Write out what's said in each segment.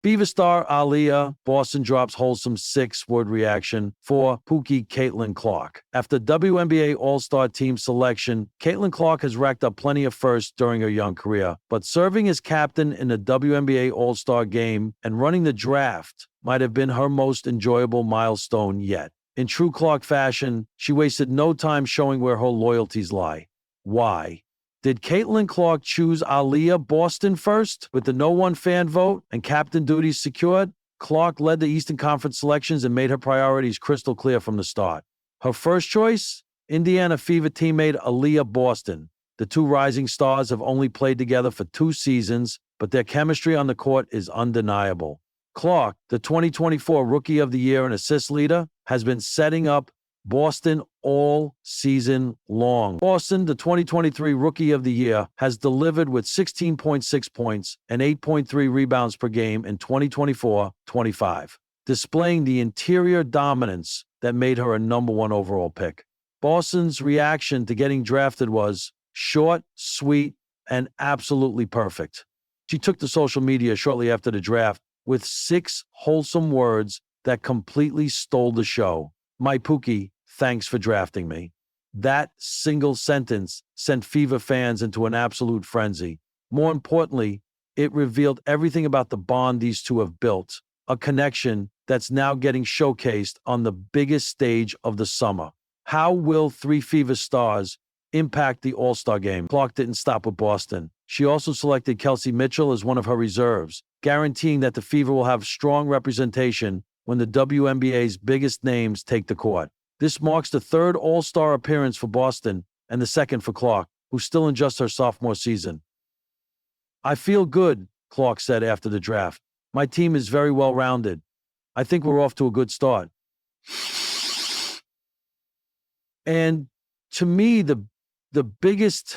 Fever star Aliyah Boston drops wholesome 6-word reaction for Pookie Caitlin Clark. After WNBA All-Star Team selection, Caitlin Clark has racked up plenty of firsts during her young career, but serving as captain in the WNBA All-Star Game and running the draft might have been her most enjoyable milestone yet. In true Clark fashion, she wasted no time showing where her loyalties lie. Why? Did Caitlin Clark choose Aliyah Boston first with the no-one fan vote and captain duties secured? Clark led the Eastern Conference selections and made her priorities crystal clear from the start. Her first choice? Indiana Fever teammate Aliyah Boston. The two rising stars have only played together for 2 seasons, but their chemistry on the court is undeniable. Clark, the 2024 Rookie of the Year and assist leader, has been setting up Boston all season long. Boston, the 2023 Rookie of the Year, has delivered with 16.6 points and 8.3 rebounds per game in 2024-25, displaying the interior dominance that made her a #1 overall pick. Boston's reaction to getting drafted was short, sweet, and absolutely perfect. She took to social media shortly after the draft with 6 wholesome words that completely stole the show. "My Pookie, thanks for drafting me." That single sentence sent Fever fans into an absolute frenzy. More importantly, it revealed everything about the bond these two have built, a connection that's now getting showcased on the biggest stage of the summer. How will 3 Fever stars impact the All-Star game? Clark didn't stop with Boston. She also selected Kelsey Mitchell as one of her reserves, guaranteeing that the Fever will have strong representation when the WNBA's biggest names take the court. This marks the 3rd All-Star appearance for Boston and the 2nd for Clark, who's still in just her sophomore season. "I feel good," Clark said after the draft. "My team is very well-rounded. I think we're off to a good start." And to me, the biggest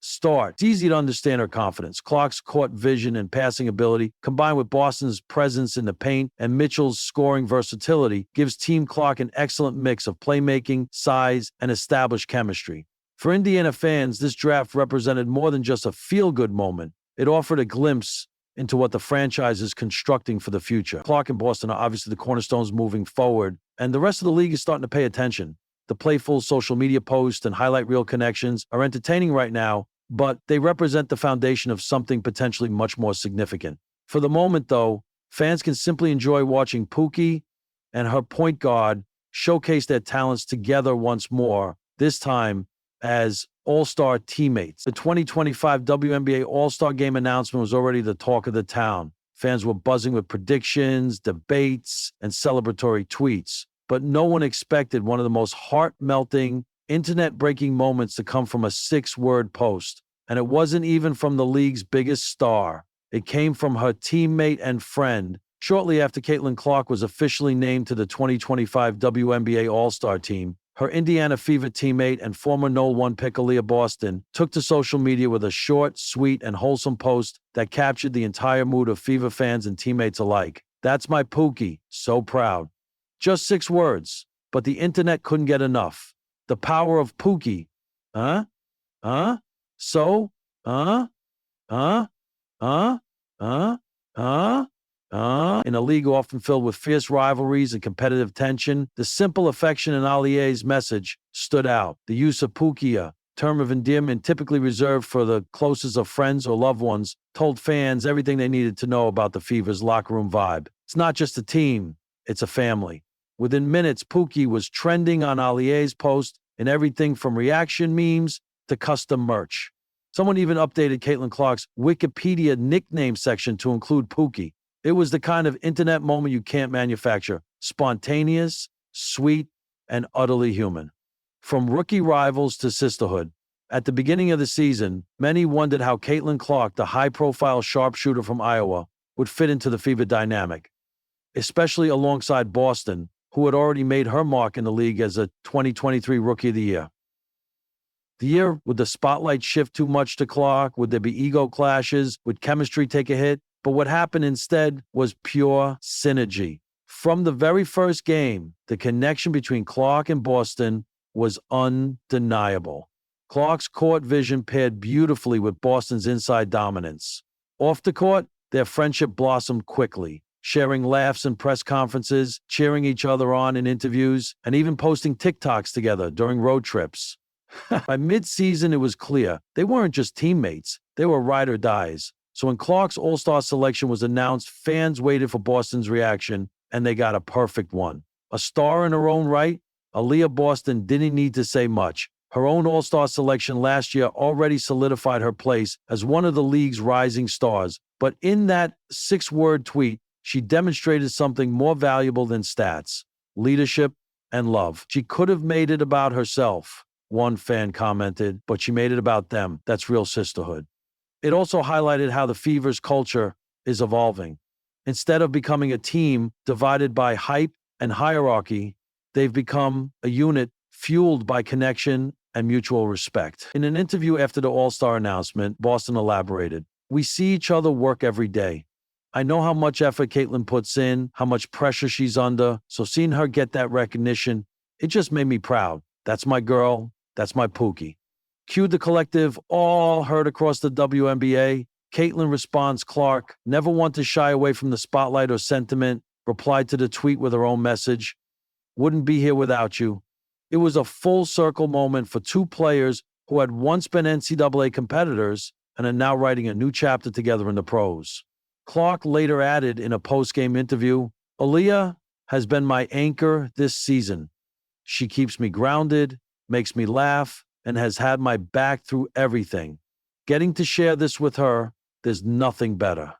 start, it's easy to understand her confidence. Clark's court vision and passing ability, combined with Boston's presence in the paint and Mitchell's scoring versatility, gives Team Clark an excellent mix of playmaking, size, and established chemistry. For Indiana fans, this draft represented more than just a feel-good moment. It offered a glimpse into what the franchise is constructing for the future. Clark and Boston are obviously the cornerstones moving forward, and the rest of the league is starting to pay attention. The playful social media posts and highlight reel connections are entertaining right now, but they represent the foundation of something potentially much more significant. For the moment, though, fans can simply enjoy watching Pookie and her point guard showcase their talents together once more, this time as All-Star teammates. The 2025 WNBA All-Star Game announcement was already the talk of the town. Fans were buzzing with predictions, debates, and celebratory tweets. But no one expected one of the most heart-melting, internet-breaking moments to come from a 6-word post. And it wasn't even from the league's biggest star. It came from her teammate and friend. Shortly after Caitlin Clark was officially named to the 2025 WNBA All-Star Team, her Indiana Fever teammate and former #1 pick Aliyah Boston took to social media with a short, sweet, and wholesome post that captured the entire mood of Fever fans and teammates alike. "That's my Pookie, so proud." Just 6 words, but the internet couldn't get enough. The power of Pookie. Huh? Huh? So? Huh? Huh? Huh? Huh? Huh? In a league often filled with fierce rivalries and competitive tension, the simple affection in Aliyah's message stood out. The use of Pookie, a term of endearment typically reserved for the closest of friends or loved ones, told fans everything they needed to know about the Fever's locker room vibe. It's not just a team, it's a family. Within minutes, Pookie was trending on Aliyah's post in everything from reaction memes to custom merch. Someone even updated Caitlin Clark's Wikipedia nickname section to include Pookie. It was the kind of internet moment you can't manufacture. Spontaneous, sweet, and utterly human. From rookie rivals to sisterhood. At the beginning of the season, many wondered how Caitlin Clark, the high-profile sharpshooter from Iowa, would fit into the Fever dynamic, especially alongside Boston, who had already made her mark in the league as a 2023 Rookie of the Year. Would the spotlight shift too much to Clark? Would there be ego clashes? Would chemistry take a hit? But what happened instead was pure synergy. From the very first game, the connection between Clark and Boston was undeniable. Clark's court vision paired beautifully with Boston's inside dominance. Off the court, Their friendship blossomed quickly, sharing laughs in press conferences, cheering each other on in interviews, and even posting TikToks together during road trips. By mid-season, it was clear they weren't just teammates, they were ride or dies. So when Clark's All-Star selection was announced, fans waited for Boston's reaction, and they got a perfect one. A star in her own right, Aliyah Boston didn't need to say much. Her own All-Star selection last year already solidified her place as one of the league's rising stars. But in that 6-word tweet, she demonstrated something more valuable than stats: leadership and love. She could have made it about herself, one fan commented, but she made it about them. That's real sisterhood. It also highlighted how the Fever's culture is evolving. Instead of becoming a team divided by hype and hierarchy, they've become a unit fueled by connection and mutual respect. In an interview after the All-Star announcement, Boston elaborated, "We see each other work every day. I know how much effort Caitlin puts in, how much pressure she's under, so seeing her get that recognition, it just made me proud. That's my girl. That's my Pookie." Cued the collective, all heard across the WNBA. Caitlin responds, Clark, never one to shy away from the spotlight or sentiment, replied to the tweet with her own message, "Wouldn't be here without you." It was a full circle moment for two players who had once been NCAA competitors and are now writing a new chapter together in the pros. Clark later added in a post-game interview, "Aliyah has been my anchor this season. She keeps me grounded, makes me laugh, and has had my back through everything. Getting to share this with her, there's nothing better."